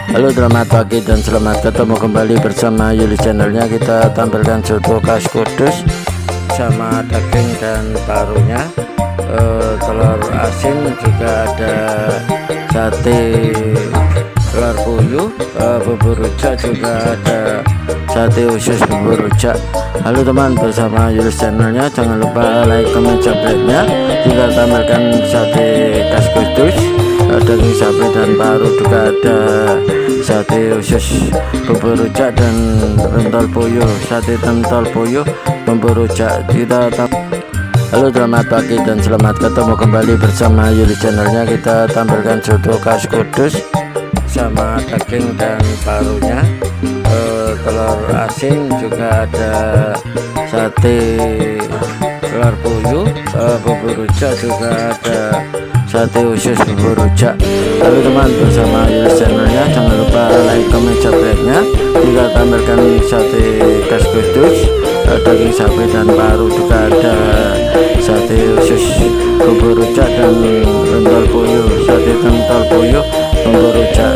Halo, selamat pagi dan selamat ketemu kembali bersama Yuli channelnya. Kita tampilkan soto khas Kudus sama daging dan parunya, telur asin, juga ada sate telur puyuh, bubur rujak, juga ada sate usus bubur rujak. Halo teman, bersama Yuli channelnya, jangan lupa like, comment, subscribe-nya. Kita tampilkan sate khas Kudus, daging sapi dan paru, juga ada sate usus bubur rujak dan pentol puyuh, sate pentol puyuh bubur rujak. Halo, selamat pagi dan selamat ketemu kembali bersama Yuli channelnya. Kita tampilkan soto khas Kudus sama daging dan parunya, telur asin, juga ada sate telur puyuh, bubur rujak, juga ada sate usus bubur rujak. Halo teman, bersama Yuli channelnya, jangan lupa like, comment, subscribe-nya. Kita tampilkan sate khas Kudus, daging sapi dan paru, juga ada sate usus bubur rujak dan pentol puyuh, sate pentol puyuh bubur rujak.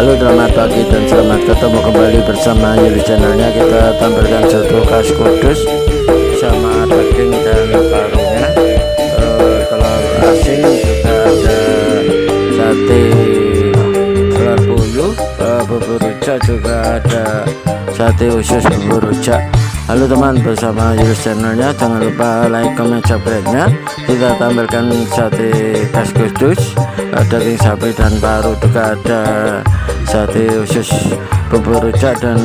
Halo, selamat pagi dan selamat ketemu kembali bersama Yuli channelnya. Kita tampilkan soto khas Kudus sama daging dan parunya, telur asin, juga ada sate telur puyuh, bubur rujak, juga ada sate usus bubur rujak. Halo teman, bersama Yuli channelnya, jangan lupa like, comment, subscribe-nya. Kita tampilkan sate khas Kudus, daging sapi dan paru, juga ada sate usus bubur rujak dan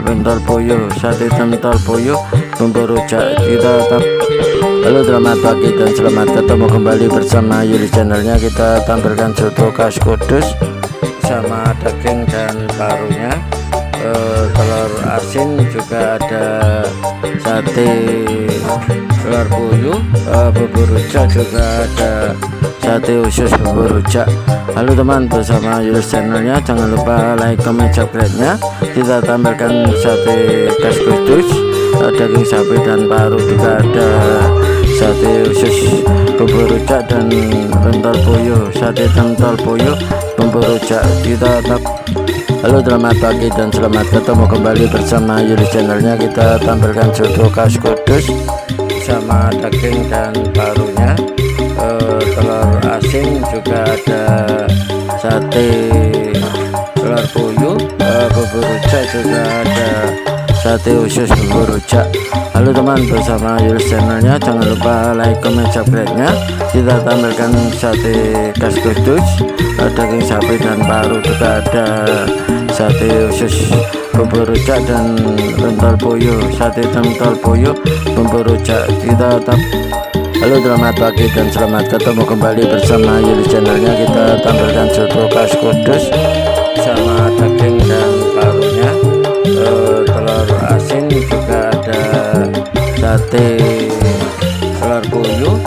pentol puyuh, sate pentol puyuh bubur rujak. Halo, selamat pagi dan selamat ketemu kembali bersama Yuli channelnya. Kita tampilkan soto khas Kudus sama daging dan parunya, telur asin, juga ada sate telur puyuh, bubur rujak, juga ada sate usus bubur rujak. Halo teman, bersama Yuli channelnya, jangan lupa like, comment, subscribe-nya. Kita tampilkan sate khas Kudus, daging sapi dan paru, juga ada sate usus bubur rujak dan pentol puyuh, sate pentol puyuh bubur rujak. Halo, selamat pagi dan selamat ketemu kembali bersama Yuli channelnya. Kita tampilkan soto khas Kudus sama daging dan parunya, telur asin, juga ada sate telur puyuh, bubur rujak, juga ada sate usus bubur rujak. Halo teman, bersama Yuli channelnya, jangan lupa like, comment, subscribe-nya. Kita tampilkan sate khas Kudus, daging sapi dan paru, juga ada sate usus bubur rujak dan pentol puyuh, sate pentol puyuh bubur rujak. Halo, selamat pagi dan selamat ketemu kembali bersama Yuli channelnya. Kita tampilkan soto khas Kudus sama daging dan parunya, telur asin, juga ada sate telur puyuh,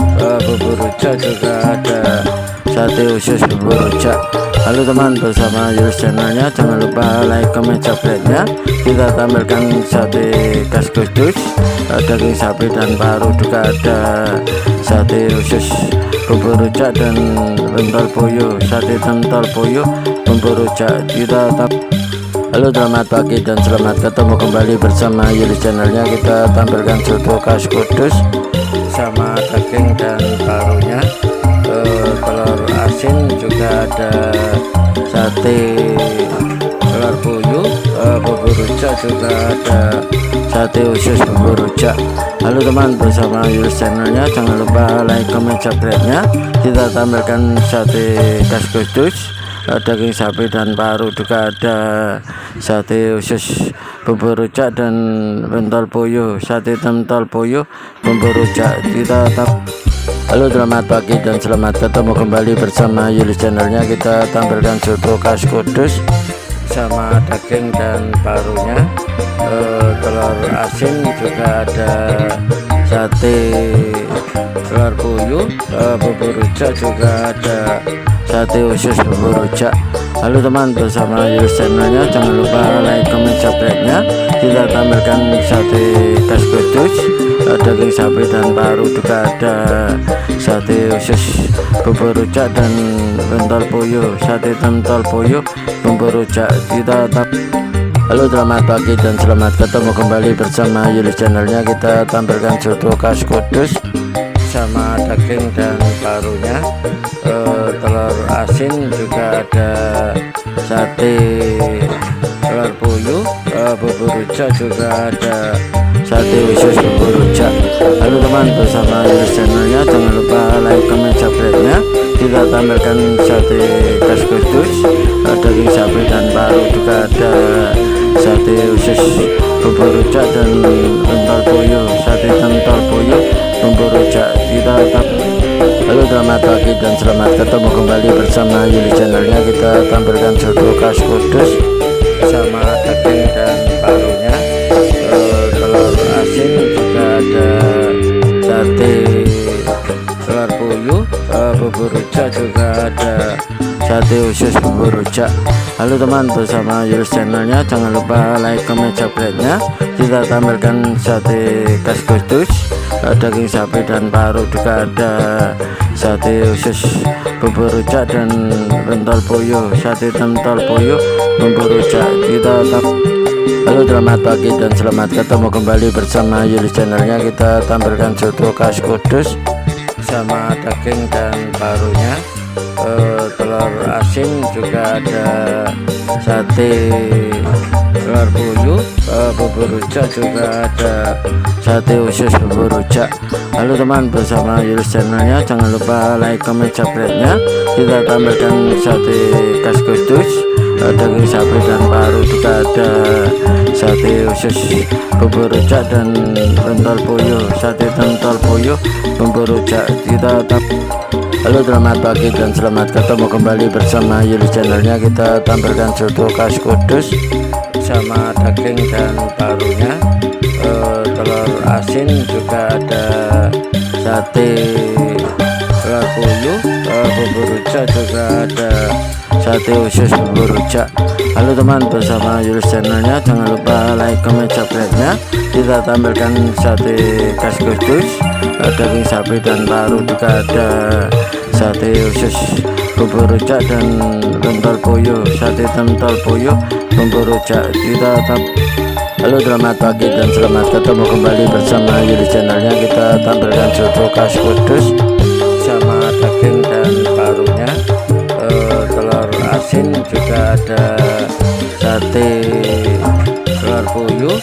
bubur rujak, juga ada sate usus bubur rujak. Halo teman, bersama Yuli channelnya, jangan lupa like, comment, subscribe-nya. Kita tampilkan sate khas Kudus, daging sapi dan paru, juga ada sate usus bubur rujak dan pentol puyuh, sate pentol puyuh bubur rujak. Halo, selamat pagi dan selamat ketemu kembali bersama Yuli channelnya. Kita tampilkan soto khas Kudus sama daging dan parunya, telur asin, juga ada sate telur puyuh, bubur rujak, juga ada sate usus bubur rujak. Halo teman, bersama Yuli channelnya, jangan lupa like, comment, subscribe-nya. Kita tampilkan sate khas Kudus, daging sapi dan paru, juga ada sate usus bubur rujak dan pentol puyuh, sate pentol puyuh bubur rujak. Halo, selamat pagi dan selamat ketemu kembali bersama Yuli channelnya. Kita tampilkan soto khas Kudus sama daging dan parunya, telur asin, juga ada sate telur puyuh, bubur rujak, juga ada sate usus bubur rujak. Halo teman, bersama Yuli channelnya, jangan lupa like, comment, subscribe-nya. Kita tampilkan sate khas Kudus, daging sapi dan paru, juga ada sate usus, bubur rujak dan pentol puyuh, sate pentol puyuh, bubur rujak. Halo, selamat pagi dan selamat ketemu kembali bersama Yuli channelnya. Kita tampilkan soto khas Kudus sama daging dan parunya, telur asin, juga ada sate telur puyuh, bubur rujak, juga ada sate usus bubur rujak. Halo teman, bersama Yuli channelnya, jangan lupa like, comment, subscribe-nya. Kita tampilkan sate khas Kudus, daging sapi dan paru, juga ada sate usus bubur rujak dan pentol puyuh, sate pentol puyuh, bubur rujak. Halo, selamat pagi dan selamat ketemu kembali bersama Yuli channelnya. Kita tampilkan soto khas Kudus sama daging dan parunya, telur asin, juga ada sate telur puyuh, bubur rujak, juga ada sate usus bubur rujak. Halo teman, bersama Yuli channelnya, jangan lupa like, comment, subscribe-nya. Kita tampilkan sate khas Kudus, daging sapi dan paru, juga ada sate usus bubur rujak dan pentol puyuh, sate pentol puyuh, bubur rujak. Halo, selamat pagi dan selamat ketemu kembali bersama Yuli channelnya. Kita tampilkan soto khas Kudus sama daging dan parunya, telur asin, juga ada sate telur puyuh, bubur rujak, juga ada sate usus bubur rujak. Halo teman, bersama Yuli channelnya, jangan lupa like, comment, subscribe-nya. Kita tampilkan sate khas Kudus, daging sapi dan paru, juga ada sate usus bubur rujak dan pentol puyuh, sate pentol puyuh, bubur rujak. Halo, selamat pagi dan selamat ketemu kembali bersama Yuli channelnya. Kita tampilkan soto khas Kudus sama daging dan parunya, telur asin, juga ada sate telur puyuh, bubur rujak, juga ada sate usus bubur rujak. Halo teman, bersama Yuli channelnya, jangan lupa like, comment, subscribe-nya. Kita tampilkan sate khas Kudus, daging sapi dan paru, juga ada sate usus bubur rujak dan pentol puyuh, sate pentol puyuh, bubur rujak. Halo, selamat pagi dan selamat ketemu kembali bersama Yuli channelnya. Kita tampilkan soto khas Kudus sama daging dan parunya, telur asin, juga ada sate telur puyuh,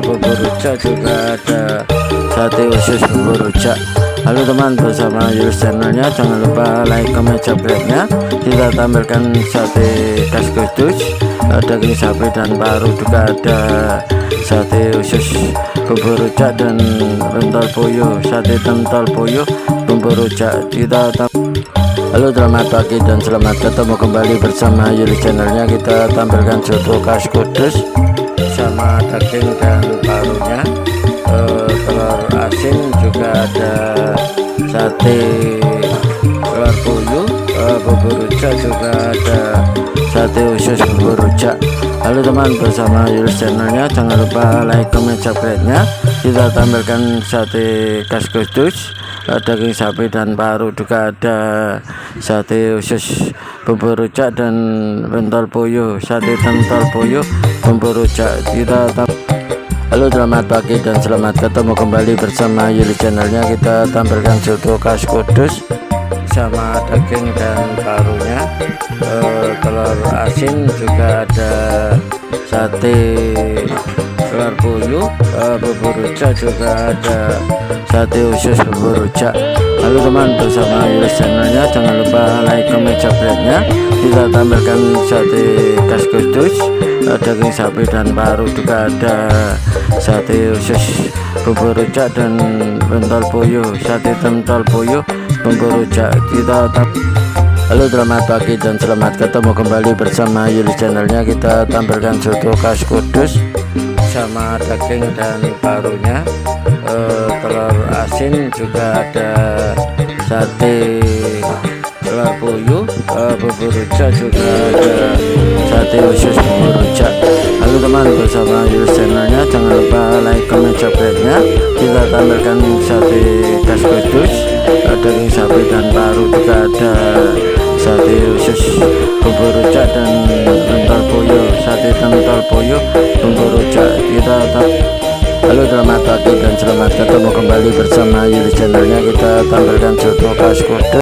bubur rujak, juga ada sate usus bubur rujak. Halo teman, bersama Yuli channelnya, jangan lupa like, comment, subscribe-nya. Kita tampilkan sate khas Kudus, daging sapi dan paru, juga ada sate usus bubur rujak dan pentol puyuh, sate pentol puyuh, bubur rujak. Halo, selamat pagi dan selamat ketemu kembali bersama Yuli channelnya. Kita tampilkan soto khas Kudus sama daging dan parunya, telur asin, juga ada sate telur puyuh, bubur rujak, juga ada sate usus bubur rujak. Halo teman, bersama Yuli channelnya, jangan lupa like, comment, subscribe-nya. Kita tampilkan sate khas Kudus, daging sapi dan paru, juga ada sate usus bubur rujak dan pentol puyuh, sate pentol puyuh, bubur rujak. Halo, selamat pagi dan selamat ketemu kembali bersama Yuli channelnya. Kita tampilkan soto khas Kudus sama daging dan parunya, telur asin, juga ada sate telur puyuh, bubur rujak, juga ada sate usus bubur rujak. Halo teman, bersama Yuli channelnya, jangan lupa like, comment, subscribe-nya. Kita tampilkan sate khas Kudus, daging sapi dan paru, juga ada sate usus bubur rujak dan pentol puyuh, sate pentol puyuh, bubur rujak. Halo, selamat pagi dan selamat ketemu kembali bersama Yuli channelnya. Kita tampilkan soto khas Kudus sama daging dan parunya, telur asin, juga ada sate telur puyuh, bubur rujak, juga ada sate sate usus bumbu rujak. Halo teman, bersama Yulis channelnya, jangan lupa like, comment, subscribe-nya. Kita tampilkan sate khas Kudus, daging sapi dan paru, juga ada sate usus bumbu rujak dan pentol puyuh, sate pentol puyuh bumbu rujak. Halo, selamat pagi dan selamat ketemu kembali bersama Yulis channelnya. Kita tampilkan soto khas Kudus.